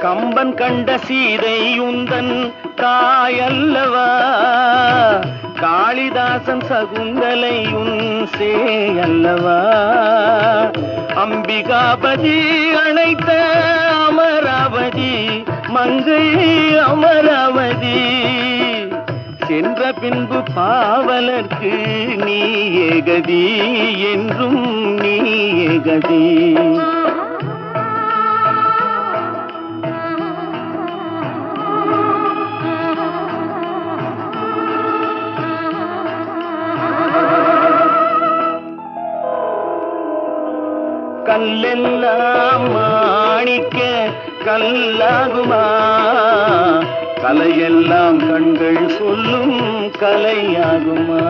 கம்பன் கண்ட சீதை உந்தன் தாயல்லவா, காளிதாசன் சகுந்தலை உன் சேயல்லவா, அம்பிகாபதி அழைத்த அமராவதி மங்கை அமராவதி, சென்ற பின்பு பாவலர்க்கு நீ ஏகதி என்றும் நீ ஏகதி. கல்லெல்லாம் மாணிக்க கல்லாகுமா, கலையெல்லாம் கண்கள் சொல்லும் கலையாகுமா.